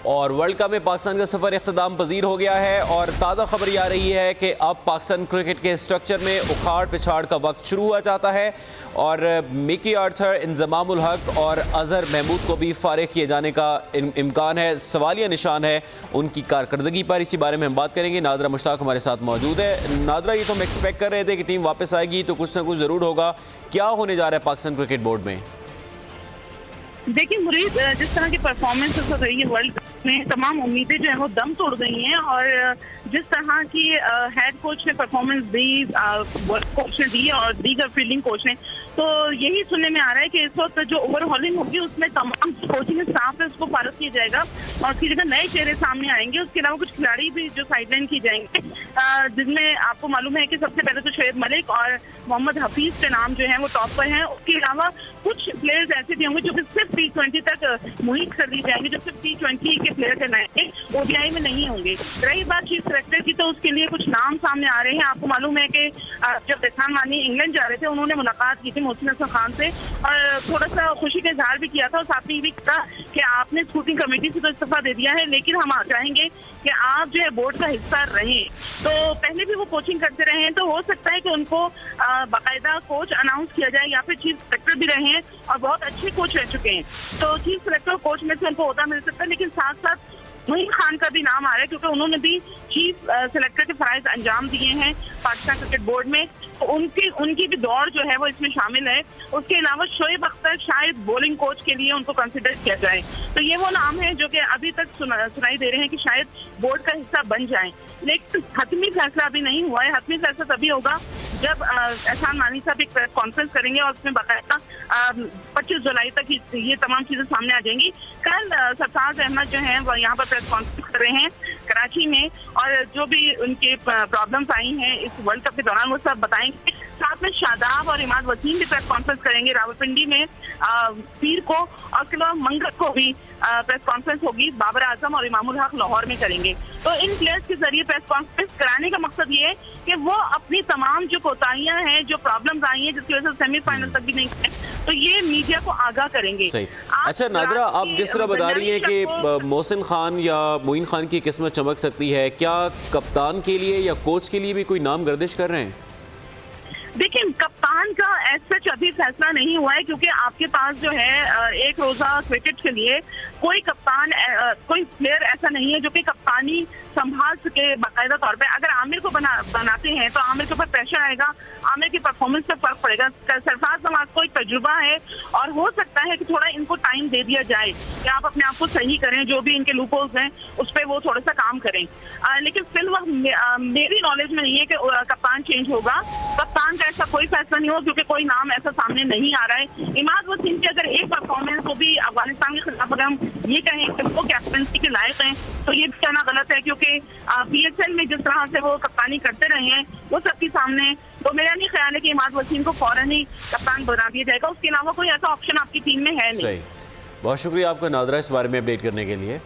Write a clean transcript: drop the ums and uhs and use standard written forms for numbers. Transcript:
और world cup में पाकिस्तान का सफ़र इख्तिताम पजीर हो गया है और ताज़ा खबर ये आ रही है कि अब पाकिस्तान क्रिकेट के स्ट्रक्चर में उखाड़ पिछाड़ का वक्त शुरू हुआ चाहता है और मिकी आर्थर, इंजमाम उल हक और अजहर महमूद को भी फारिग किए जाने का इम्कान है। सवालिया निशान है उनकी कारकर्दगी पर। इसी बारे में हम बात करेंगे। नादरा मुश्ताक हमारे साथ मौजूद है। नादरा, ये तो हम एक्सपेक्ट कर रहे थे कि टीम वापस आएगी तो कुछ ना कुछ ज़रूर होगा। क्या होने जा रहा है पाकिस्तान क्रिकेट बोर्ड में? देखिए मुरीद, जिस तरह की परफॉर्मेंस हो रही है वर्ल्ड कप में, तमाम उम्मीदें जो है वो दम तोड़ गई हैं। और जिस तरह की हेड कोच ने परफॉर्मेंस दी, कोच ने दी और दीगर फील्डिंग कोच ने, तो यही सुनने में आ रहा है कि इस वक्त जो ओवरहॉलिंग होगी उसमें तमाम कोचिंग स्टाफ है उसको फारग किया जाएगा और उसकी जगह नए चेहरे सामने आएंगे। उसके अलावा कुछ खिलाड़ी भी जो साइडलाइन की जाएंगे, जिसमें आपको मालूम है कि सबसे पहले तो शोएब मलिक और मोहम्मद हफीज के नाम जो है वो टॉप पर हैं। उसके अलावा कुछ प्लेयर्स ऐसे भी होंगे जो कि सिर्फ T20 तक मुहित कर दी जाएंगे, जो सिर्फ T20 के प्लेयर कहलाएंगे, ODI में नहीं होंगे। रही बात चीफ सेलेक्टर की, तो उसके लिए कुछ नाम सामने आ रहे हैं। आपको मालूम है कि जब एहसान वानी इंग्लैंड जा रहे थे, उन्होंने मुलाकात की थी मोहसिन हसन खान से और थोड़ा सा खुशी का इजहार भी किया था और साथ में ये भी कहा कि आपने स्कूटिंग कमेटी से तो इस्तीफा दे दिया है, लेकिन हम चाहेंगे कि आप जो है बोर्ड का हिस्सा रहें। तो पहले भी वो कोचिंग करते रहे हैं, तो हो सकता है कि उनको बाकायदा कोच अनाउंस किया जाए या फिर चीफ सेलेक्टर भी रहे हैं और बहुत अच्छे कोच रह चुके हैं, तो चीफ सेलेक्टर कोच में से उनको ओहदा मिल सकता है। लेकिन साथ साथ मोइन खान का भी नाम आ रहा है क्योंकि उन्होंने भी चीफ सेलेक्टर के फराइज अंजाम दिए हैं पाकिस्तान क्रिकेट बोर्ड में, तो उनकी भी दौड़ जो है वो इसमें शामिल है। उसके अलावा शोएब अख्तर शायद बॉलिंग कोच के लिए उनको कंसिडर किया जाए। तो ये वो नाम है जो कि अभी तक सुनाई दे रहे हैं कि शायद बोर्ड का हिस्सा बन जाए, लेकिन हतमी फैसला अभी नहीं हुआ है। हतमी फैसला तभी होगा जब एहसान वानी साहब एक प्रेस कॉन्फ्रेंस करेंगे और उसमें बाकायदा 25 जुलाई तक ये तमाम चीजें सामने आ जाएंगी। कल सरफराज अहमद जो है वो यहाँ पर प्रेस कॉन्फ्रेंस कर रहे हैं कराची में, और जो भी उनके प्रॉब्लम्स आई हैं इस वर्ल्ड कप के दौरान वो सब बताएंगे। साथ में शादाब और इमाद वसीम भी प्रेस कॉन्फ्रेंस करेंगे रावलपिंडी में पीर को, और उसके अलावा मंगल को भी प्रेस कॉन्फ्रेंस होगी। बाबर आजम और इमामुल हक लाहौर में करेंगे। तो इन प्लेयर्स के जरिए प्रेस कॉन्फ्रेंस कराने का मकसद ये है कि वो अपनी तमाम जो कोताहियां हैं, जो प्रॉब्लम्स आई हैं जिसकी वजह से सेमीफाइनल तक भी नहीं गए, तो ये मीडिया को आगाह करेंगे। अच्छा नादरा, आप जिस तरह बता रही हैं कि मोहसिन खान या मोइन खान की किस्मत चमक सकती है, क्या कप्तान के लिए या कोच के लिए भी कोई नाम गर्दिश कर रहे हैं? देखिए, कप्तान का ऐसा अभी फैसला नहीं हुआ है क्योंकि आपके पास जो है एक रोजा क्रिकेट के लिए कोई कप्तान, कोई प्लेयर ऐसा नहीं है जो कि कप्तानी संभाल सके बाकायदा तौर पे। अगर आमिर को बनाते हैं तो आमिर के ऊपर प्रेशर आएगा, आमिर की परफॉर्मेंस पे फर्क पड़ेगा। सरफराज नवाज को एक तजुर्बा है और हो सकता है कि थोड़ा इनको टाइम दे दिया जाए कि आप अपने आप को सही करें, जो भी इनके लूपहोल्स हैं उस पर वो थोड़ा सा काम करें। लेकिन फिलहाल मेरी नॉलेज में नहीं है कि कप्तान चेंज होगा। कप्तान का ऐसा कोई फैसला नहीं हो क्योंकि कोई नाम ऐसा सामने नहीं आ रहा है। इमाद वसीम की अगर एक परफॉर्मेंस को भी अफगानिस्तान के खिलाफ अगर हम ये कहें कि वो कैप्टनसी के लायक हैं, तो ये भी कहना गलत है क्योंकि PSL में जिस तरह से वो कप्तानी करते रहे हैं वो सबके सामने। तो मेरा नहीं ख्याल है कि इमाद वसीम को फौरन ही कप्तान बना दिया जाएगा। उसके अलावा कोई ऐसा ऑप्शन आपकी टीम में है नहीं। बहुत शुक्रिया आपका नादरा इस बारे में अपडेट करने के लिए।